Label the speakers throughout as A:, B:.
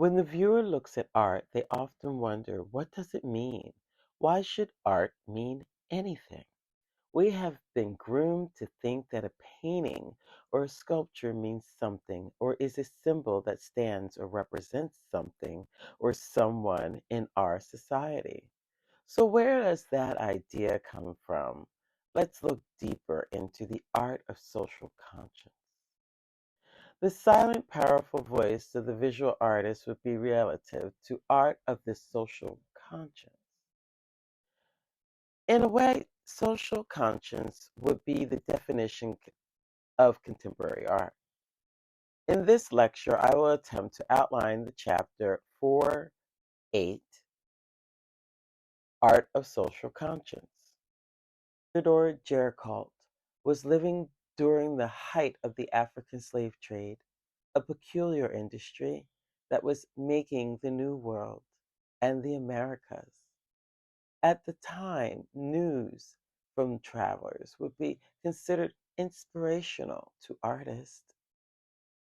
A: When the viewer looks at art, they often wonder, what does it mean? Why should art mean anything? We have been groomed to think that a painting or a sculpture means something or is a symbol that stands or represents something or someone in our society. So, where does that idea come from? Let's look deeper into the art of social conscience. The silent, powerful voice of the visual artist would be relative to art of the social conscience. In a way, social conscience would be the definition of contemporary art. In this lecture, I will attempt to outline the chapter 4.8, Art of Social Conscience. Theodore Géricault was living during the height of the African slave trade, a peculiar industry that was making the New World and the Americas. At the time, news from travelers would be considered inspirational to artists.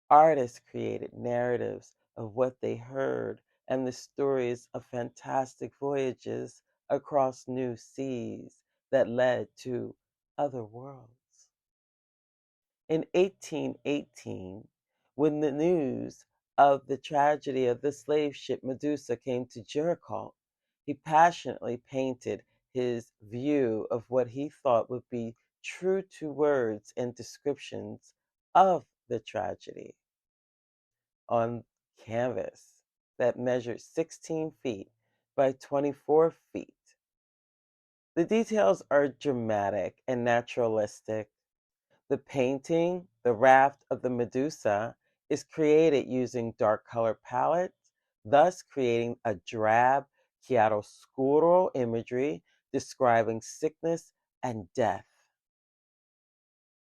A: Artists created narratives of what they heard and the stories of fantastic voyages across new seas that led to other worlds. In 1818, when the news of the tragedy of the slave ship Medusa came to Jericho, he passionately painted his view of what he thought would be true to words and descriptions of the tragedy on canvas that measured 16 feet by 24 feet. The details are dramatic and naturalistic. The painting, the raft of the Medusa, is created using dark color palettes, thus creating a drab chiaroscuro imagery describing sickness and death.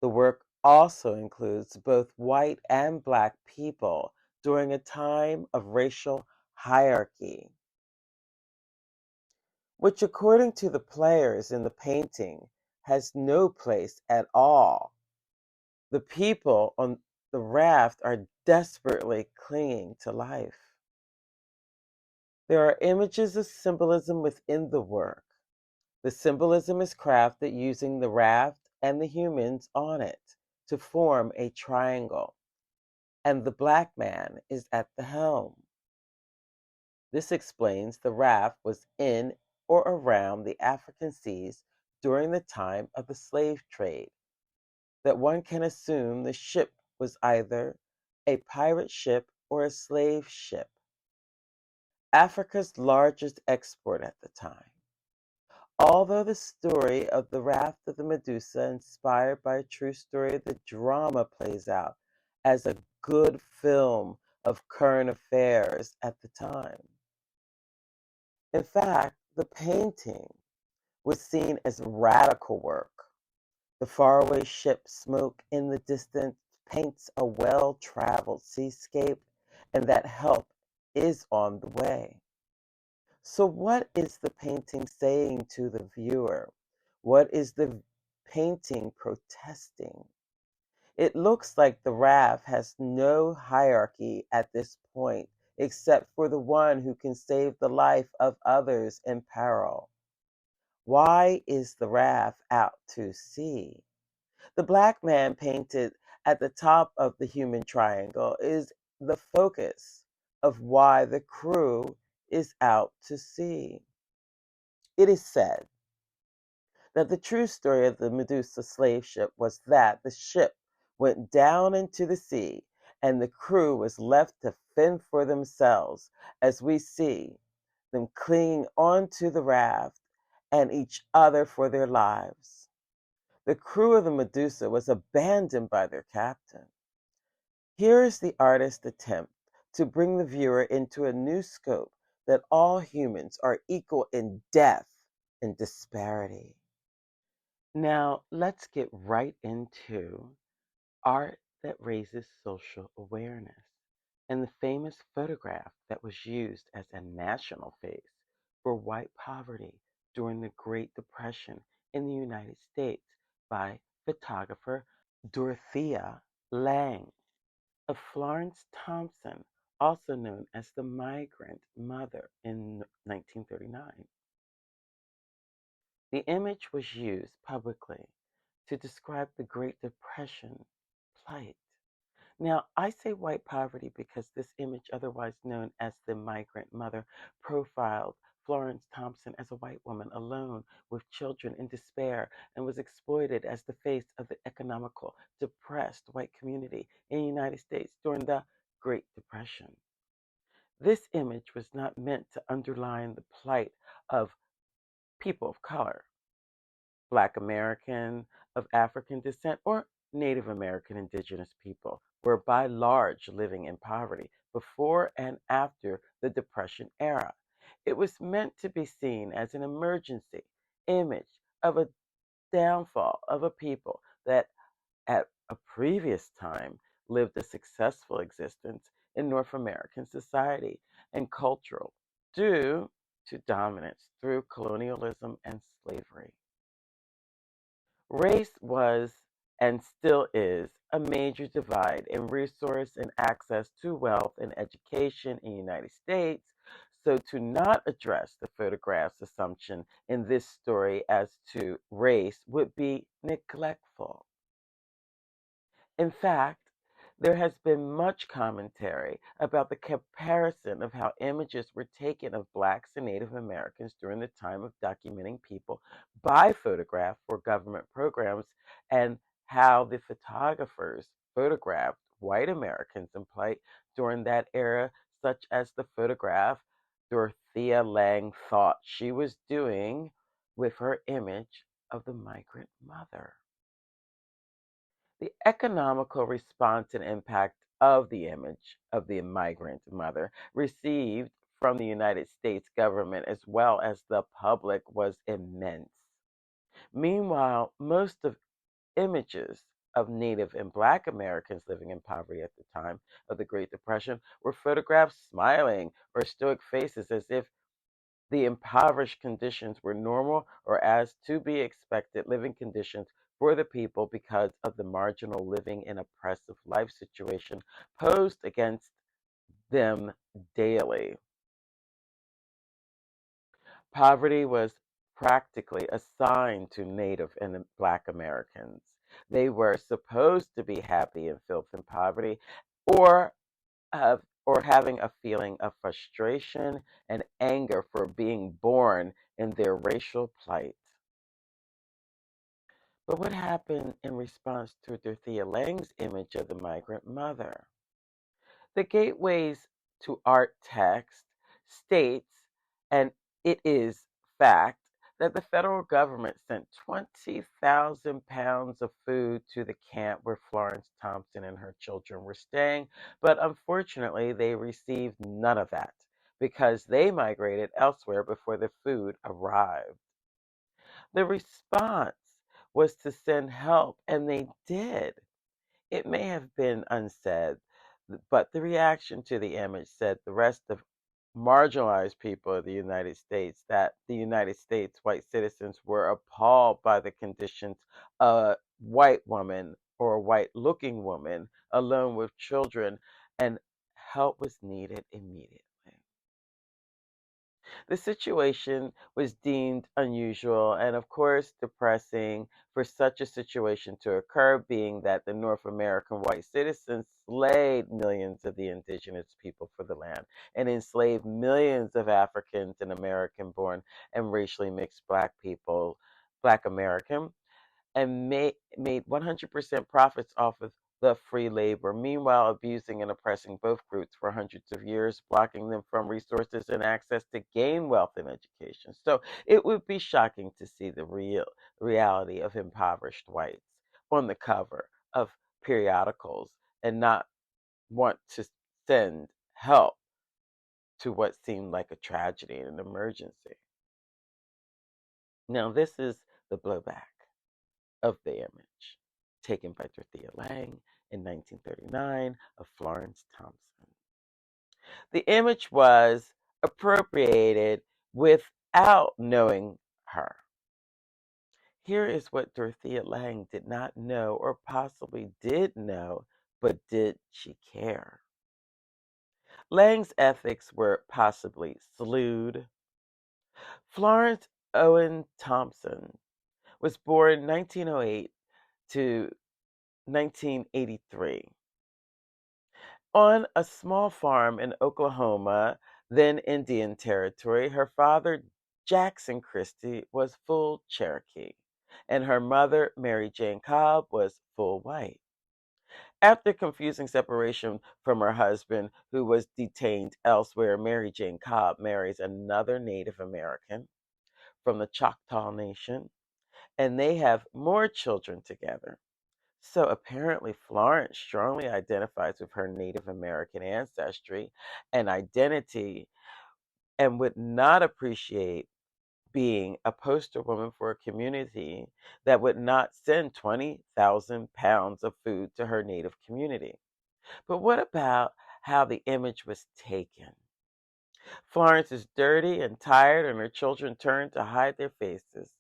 A: The work also includes both white and black people during a time of racial hierarchy, which, according to the players in the painting, has no place at all. The people on the raft are desperately clinging to life. There are images of symbolism within the work. The symbolism is crafted using the raft and the humans on it to form a triangle, and the black man is at the helm. This explains the raft was in or around the African seas during the time of the slave trade, that one can assume the ship was either a pirate ship or a slave ship, Africa's largest export at the time. Although the story of the raft of the Medusa, inspired by a true story, the drama plays out as a good film of current affairs at the time. In fact, the painting was seen as radical work. The faraway ship smoke in the distance paints a well-traveled seascape, and that help is on the way. So what is the painting saying to the viewer? What is the painting protesting? It looks like the raft has no hierarchy at this point, except for the one who can save the life of others in peril. Why is the raft out to sea? The black man painted at the top of the human triangle is the focus of why the crew is out to sea. It is said that the true story of the Medusa slave ship was that the ship went down into the sea and the crew was left to fend for themselves, as we see them clinging onto the raft and each other for their lives. The crew of the Medusa was abandoned by their captain. Here is the artist's attempt to bring the viewer into a new scope that all humans are equal in death and disparity. Now, let's get right into art that raises social awareness and the famous photograph that was used as a national face for white poverty during the Great Depression in the United States by photographer Dorothea Lange of Florence Thompson also known as the migrant mother in 1939. The image was used publicly to describe the Great Depression plight. Now, I say white poverty because this image, otherwise known as the migrant mother, profiled Florence Thompson as a white woman alone with children in despair and was exploited as the face of the economical, depressed white community in the United States during the Great Depression. This image was not meant to underline the plight of people of color, Black American, of African descent, or Native American indigenous people were by large living in poverty before and after the Depression era. It was meant to be seen as an emergency image of a downfall of a people that at a previous time lived a successful existence in North American society and cultural due to dominance through colonialism and slavery. Race was and still is a major divide in resource and access to wealth and education in the United States. So, to not address the photograph's assumption in this story as to race would be neglectful. In fact, there has been much commentary about the comparison of how images were taken of Blacks and Native Americans during the time of documenting people by photograph for government programs and how the photographers photographed white Americans in plight during that era, such as the photograph Dorothea Lange thought she was doing with her image of the migrant mother. The economical response and impact of the image of the migrant mother received from the United States government as well as the public was immense. Meanwhile, most of images of Native and Black Americans living in poverty at the time of the Great Depression were photographed smiling or stoic faces as if the impoverished conditions were normal or as to be expected living conditions for the people because of the marginal living and oppressive life situation posed against them daily. Poverty was practically assigned to Native and Black Americans. They were supposed to be happy in filth and poverty, or or having a feeling of frustration and anger for being born in their racial plight. But what happened in response to Dorothea Lange's image of the migrant mother? The Gateways to Art text states, and it is fact, that the federal government sent 20,000 pounds of food to the camp where Florence Thompson and her children were staying, but unfortunately they received none of that because they migrated elsewhere before the food arrived. The response was to send help, and they did. It may have been unsaid, but the reaction to the image said the rest of marginalized people of the United States that the United States white citizens were appalled by the conditions a white woman or a white looking woman alone with children, and help was needed immediately. The situation was deemed unusual and, of course, depressing for such a situation to occur, being that the North American white citizens slayed millions of the indigenous people for the land and enslaved millions of Africans and American born and racially mixed Black people, Black American, and made 100% profits off of the free labor, meanwhile abusing and oppressing both groups for hundreds of years, blocking them from resources and access to gain wealth and education. So it would be shocking to see the reality of impoverished whites on the cover of periodicals and not want to send help to what seemed like a tragedy and an emergency. Now, this is the blowback of the image, taken by Dorothea Lange in 1939 of Florence Thompson. The image was appropriated without knowing her. Here is what Dorothea Lange did not know, or possibly did know, but did she care? Lang's ethics were possibly slewed. Florence Owen Thompson was born 1908 to 1983 on a small farm in Oklahoma, then Indian Territory. Her father, Jackson Christie, was full Cherokee, and her mother, Mary Jane Cobb, was full white. After confusing separation from her husband, who was detained elsewhere, Mary Jane Cobb marries another Native American from the Choctaw Nation, and they have more children together. So apparently, Florence strongly identifies with her Native American ancestry and identity and would not appreciate being a poster woman for a community that would not send 20,000 pounds of food to her Native community. But what about how the image was taken? Florence is dirty and tired, and her children turn to hide their faces.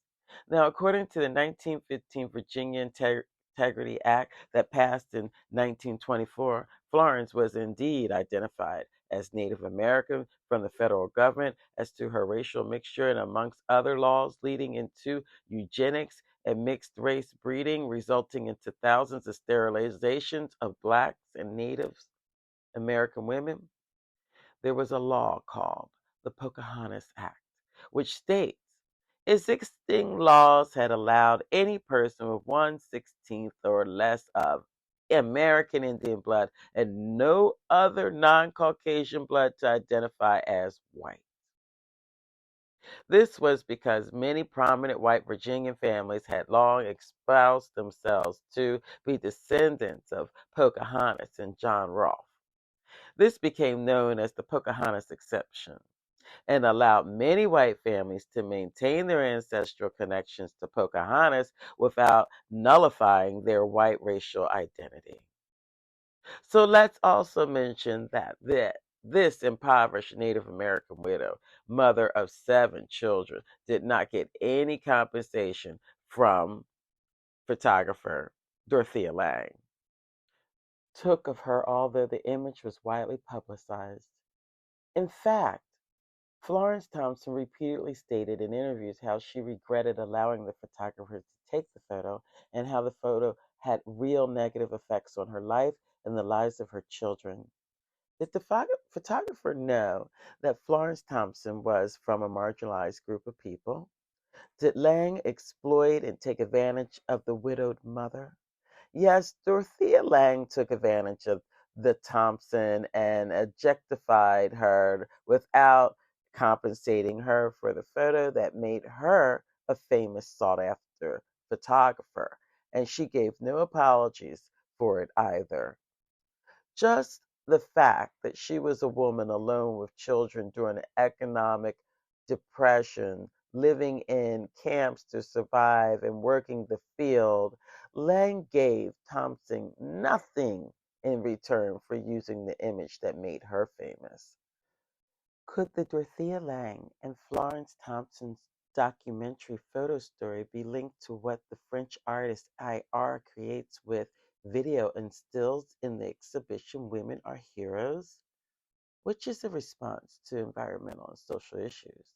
A: Now, according to the 1915 Virginia Integrity Act that passed in 1924, Florence was indeed identified as Native American from the federal government as to her racial mixture, and amongst other laws leading into eugenics and mixed race breeding, resulting into thousands of sterilizations of blacks and Native American women, there was a law called the Pocahontas Act, which states existing laws had allowed any person with 1/16 or less of American Indian blood and no other non Caucasian blood to identify as white. This was because many prominent white Virginian families had long espoused themselves to be descendants of Pocahontas and John Rolfe. This became known as the Pocahontas exception and allowed many white families to maintain their ancestral connections to Pocahontas without nullifying their white racial identity. So let's also mention that this impoverished Native American widow, mother of 7 children, did not get any compensation from photographer Dorothea Lange. Took of her, although the image was widely publicized. In fact, Florence Thompson repeatedly stated in interviews how she regretted allowing the photographer to take the photo and how the photo had real negative effects on her life and the lives of her children. Did the photographer know that Florence Thompson was from a marginalized group of people? Did Lang exploit and take advantage of the widowed mother? Yes, Dorothea Lange took advantage of the Thompson and objectified her without compensating her for the photo that made her a famous sought after photographer. And she gave no apologies for it either. Just the fact that she was a woman alone with children during an economic depression, living in camps to survive and working the field, Lang gave Thompson nothing in return for using the image that made her famous. Could the Dorothea Lange and Florence Thompson's documentary photo story be linked to what the French artist IR creates with video and stills in the exhibition Women Are Heroes? Which is a response to environmental and social issues.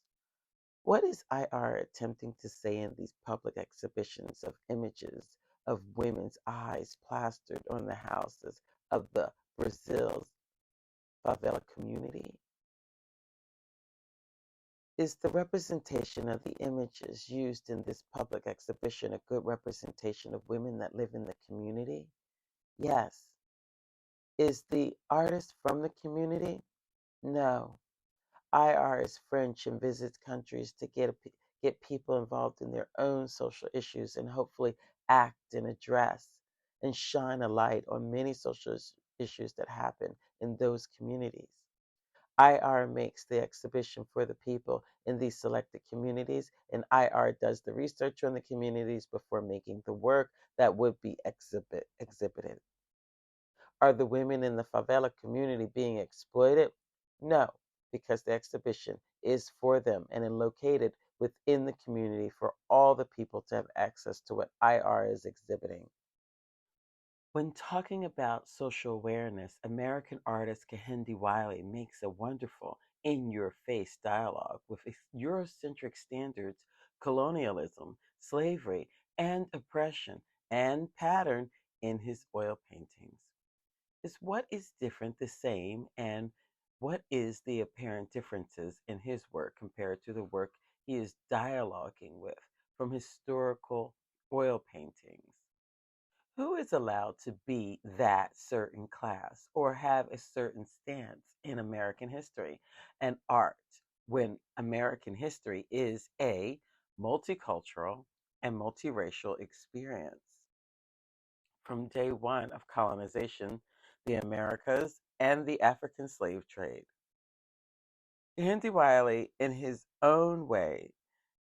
A: What is IR attempting to say in these public exhibitions of images of women's eyes plastered on the houses of the Brazil's favela community? Is the representation of the images used in this public exhibition a good representation of women that live in the community? Yes. Is the artist from the community? No. IR is French and visits countries to get people involved in their own social issues and hopefully act and address and shine a light on many social issues that happen in those communities. IR makes the exhibition for the people in these selected communities, and IR does the research on the communities before making the work that would be exhibited. Are the women in the favela community being exploited? No, because the exhibition is for them and is located within the community for all the people to have access to what IR is exhibiting. When talking about social awareness, American artist Kehinde Wiley makes a wonderful in your face dialogue with Eurocentric standards, colonialism, slavery, and oppression, and pattern in his oil paintings. Is what is different the same, and what is the apparent differences in his work compared to the work he is dialoguing with from historical oil paintings? Who is allowed to be that certain class or have a certain stance in American history and art when American history is a multicultural and multiracial experience? From day one of colonization, the Americas, and the African slave trade. Hindi Wiley, in his own way,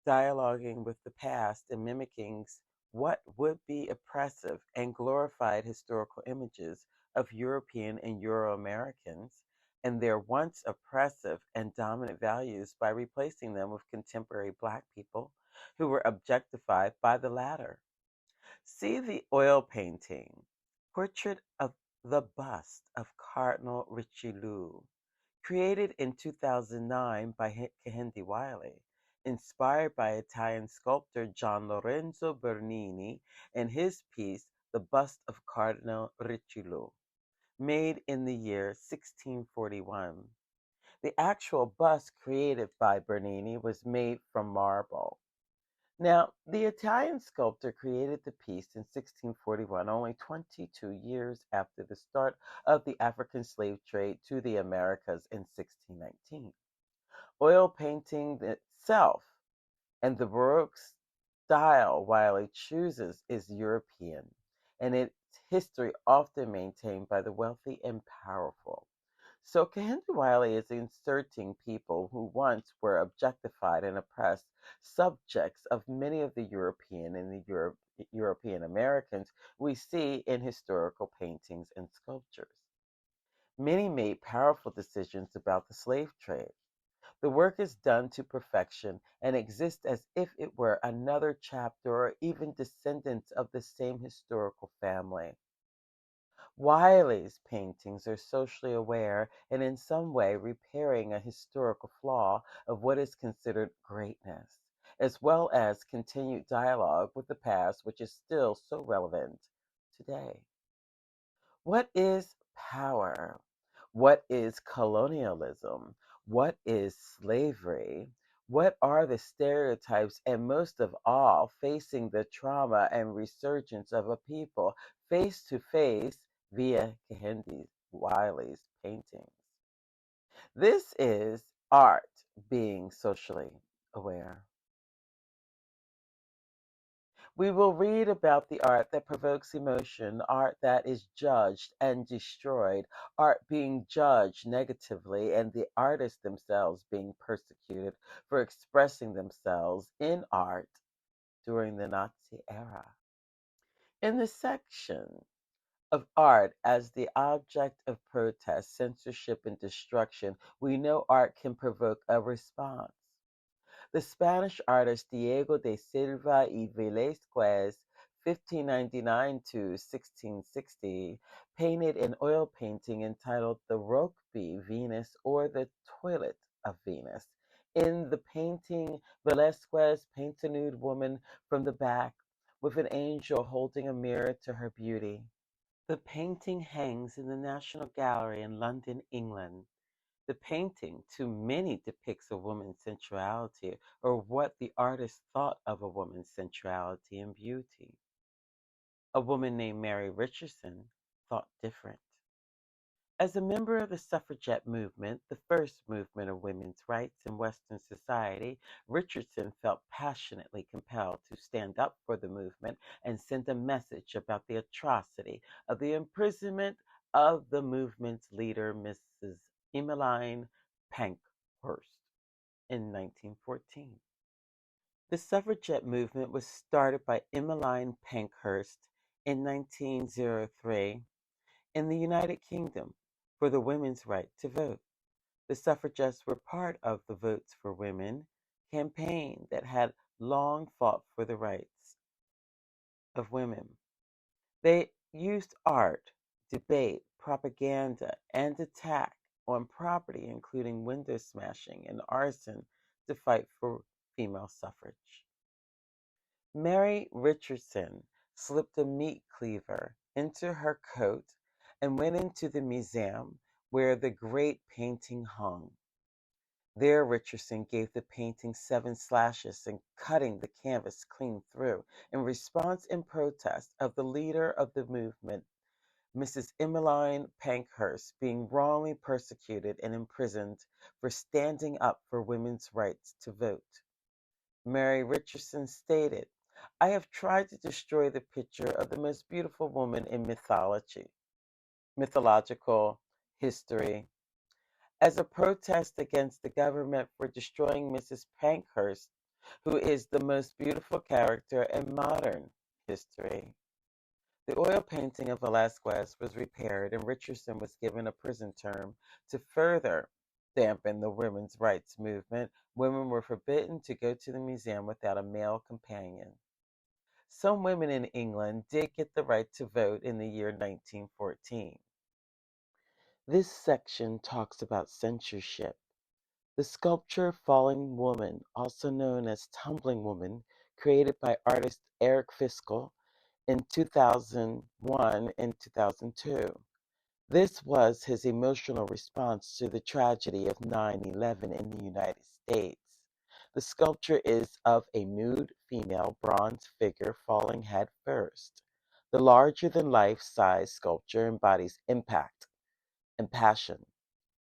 A: dialoguing with the past and mimicking what would be oppressive and glorified historical images of European and Euro Americans and their once oppressive and dominant values by replacing them with contemporary Black people who were objectified by the latter. See the oil painting, Portrait of the Bust of Cardinal Richelieu, created in 2009 by Kehinde Wiley, inspired by Italian sculptor Gian Lorenzo Bernini and his piece The Bust of Cardinal Richelieu, made in the year 1641. The actual bust created by Bernini was made from marble. Now, the Italian sculptor created the piece in 1641, only 22 years after the start of the African slave trade to the Americas in 1619. Oil painting itself and the Baroque style Wiley chooses is European, and its history often maintained by the wealthy and powerful. So Kehinde Wiley is inserting people who once were objectified and oppressed, subjects of many of the European and the European Americans we see in historical paintings and sculptures. Many made powerful decisions about the slave trade. The work is done to perfection and exists as if it were another chapter or even descendants of the same historical family. Wiley's paintings are socially aware and in some way repairing a historical flaw of what is considered greatness, as well as continued dialogue with the past, which is still so relevant today. What is power? What is colonialism? What is slavery? What are the stereotypes, and most of all, facing the trauma and resurgence of a people face to face via Kehinde Wiley's paintings? This is art being socially aware. We will read about the art that provokes emotion, art that is judged and destroyed, art being judged negatively, and the artists themselves being persecuted for expressing themselves in art during the Nazi era. In the section of art as the object of protest, censorship, and destruction, we know art can provoke a response. The Spanish artist Diego de Silva y Velázquez (1599 to 1660) painted an oil painting entitled The Rokeby Venus, or The Toilet of Venus. In the painting, Velázquez paints a nude woman from the back with an angel holding a mirror to her beauty. The painting hangs in the National Gallery in London, England. The painting to many depicts a woman's sensuality, or what the artist thought of a woman's sensuality and beauty. A woman named Mary Richardson thought different. As a member of the suffragette movement, the first movement of women's rights in Western society, Richardson felt passionately compelled to stand up for the movement and send a message about the atrocity of the imprisonment of the movement's leader, Mrs. Emmeline Pankhurst, in 1914. The suffragette movement was started by Emmeline Pankhurst in 1903 in the United Kingdom for the women's right to vote. The suffragettes were part of the Votes for Women campaign that had long fought for the rights of women. They used art, debate, propaganda, and attack on property, including window smashing and arson, to fight for female suffrage. Mary Richardson slipped a meat cleaver into her coat and went into the museum where the great painting hung. There, Richardson gave the painting 7 slashes and cutting the canvas clean through in response and protest of the leader of the movement, Mrs. Emmeline Pankhurst, being wrongly persecuted and imprisoned for standing up for women's rights to vote. Mary Richardson stated, I have tried to destroy the picture of the most beautiful woman in mythological history, as a protest against the government for destroying Mrs. Pankhurst, who is the most beautiful character in modern history. The oil painting of Velázquez was repaired, and Richardson was given a prison term to further dampen the women's rights movement. Women were forbidden to go to the museum without a male companion. Some women in England did get the right to vote in the year 1914. This section talks about censorship. The sculpture Falling Woman, also known as Tumbling Woman, created by artist Eric Fiskel in 2001 and 2002. This was his emotional response to the tragedy of 9/11 in the United States. The sculpture is of a nude female bronze figure falling head first. The larger than life size sculpture embodies impact and passion,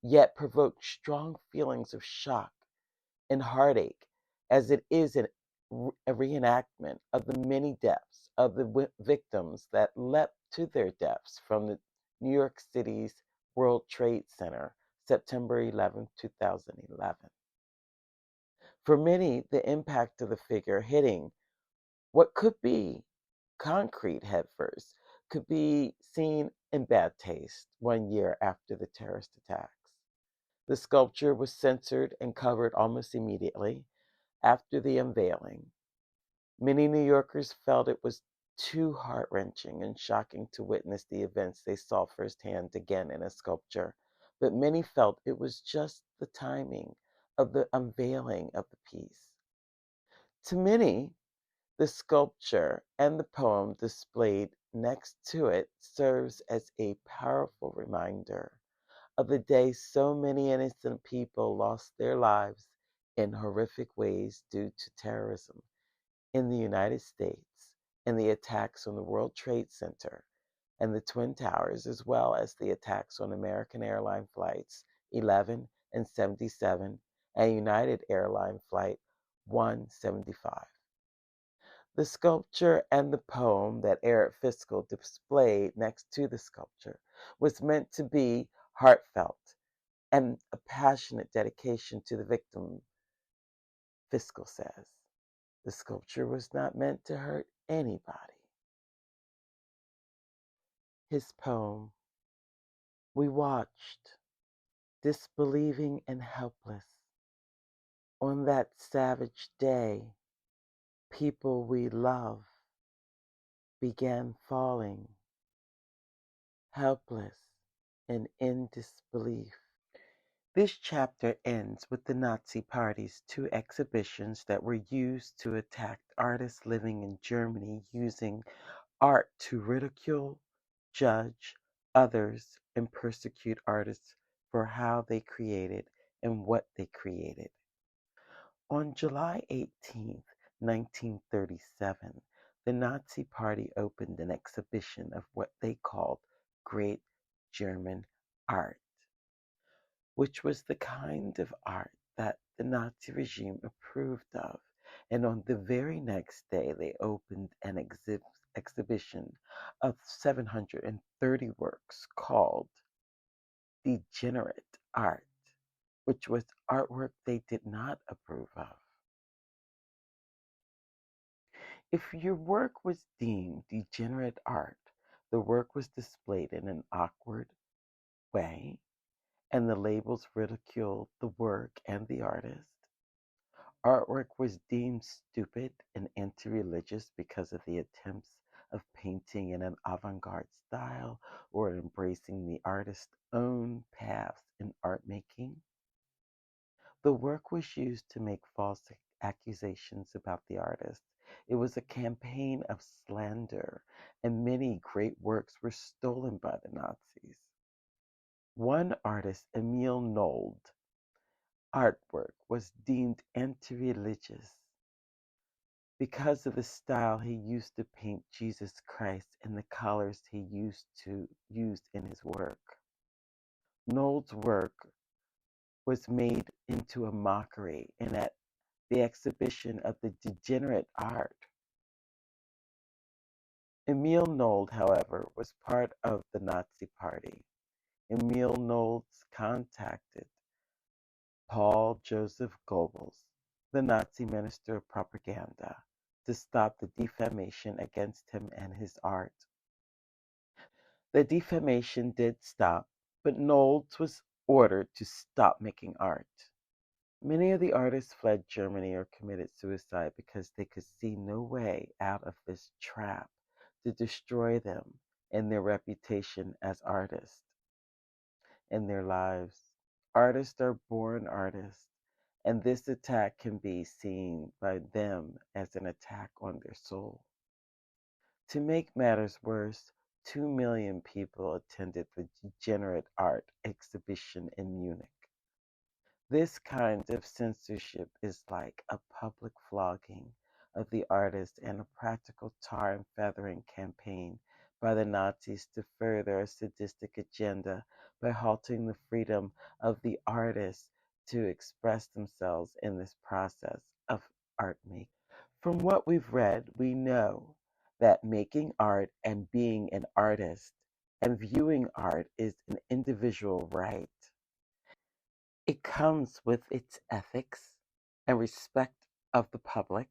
A: yet provokes strong feelings of shock and heartache, as it is a reenactment of the many deaths of the victims that leapt to their deaths from the New York City's World Trade Center, September 11, 2011. For many, the impact of the figure hitting what could be concrete headfirst could be seen in bad taste 1 year after the terrorist attacks. The sculpture was censored and covered almost immediately after the unveiling. Many New Yorkers felt it was too heart-wrenching and shocking to witness the events they saw firsthand again in a sculpture, but many felt it was just the timing of the unveiling of the piece. To many, the sculpture and the poem displayed next to it serves as a powerful reminder of the day so many innocent people lost their lives in horrific ways due to terrorism in the United States and the attacks on the World Trade Center and the Twin Towers, as well as the attacks on American Airline flights 11 and 77 and United Airline flight 175. The sculpture and the poem that Eric Fiskel displayed next to the sculpture was meant to be heartfelt and a passionate dedication to the victim, Fiskel says. The sculpture was not meant to hurt anybody. His poem, we watched, disbelieving and helpless. On that savage day, people we love began falling, helpless and in disbelief. This chapter ends with the Nazi Party's 2 exhibitions that were used to attack artists living in Germany using art to ridicule, judge others, and persecute artists for how they created and what they created. On July 18, 1937, the Nazi Party opened an exhibition of what they called Great German Art, which was the kind of art that the Nazi regime approved of. And on the very next day, they opened an exhibition of 730 works called Degenerate Art, which was artwork they did not approve of. If your work was deemed degenerate art, the work was displayed in an awkward way, and the labels ridiculed the work and the artist. Artwork was deemed stupid and anti-religious because of the attempts of painting in an avant garde style or embracing the artist's own paths in art making. The work was used to make false accusations about the artist. It was a campaign of slander, and many great works were stolen by the Nazis. One artist, Emil Nold, artwork was deemed anti-religious because of the style he used to paint Jesus Christ and the colors he used in his work. Nold's work was made into a mockery and at the exhibition of the degenerate art. Emil Nold, however, was part of the Nazi Party. Emil Nold contacted Paul Joseph Goebbels, the Nazi Minister of Propaganda, to stop the defamation against him and his art. The defamation did stop, but Nold was ordered to stop making art. Many of the artists fled Germany or committed suicide because they could see no way out of this trap to destroy them and their reputation as artists and their lives. Artists are born artists, and this attack can be seen by them as an attack on their soul. To make matters worse, 2 million people attended the degenerate art exhibition in Munich. This kind of censorship is like a public flogging of the artist and a practical tar and feathering campaign by the Nazis to further a sadistic agenda by halting the freedom of the artists to express themselves in this process of art making. From what we've read, we know that making art and being an artist and viewing art is an individual right. It comes with its ethics and respect of the public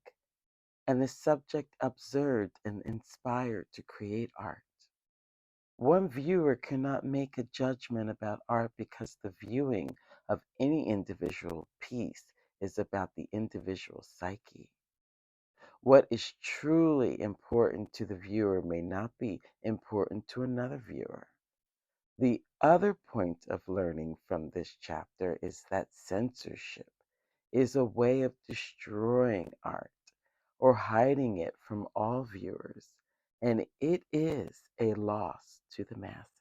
A: and the subject observed and inspired to create art. One viewer cannot make a judgment about art because the viewing of any individual piece is about the individual psyche. What is truly important to the viewer may not be important to another viewer. The other point of learning from this chapter is that censorship is a way of destroying art or hiding it from all viewers, and it is a loss to the masses.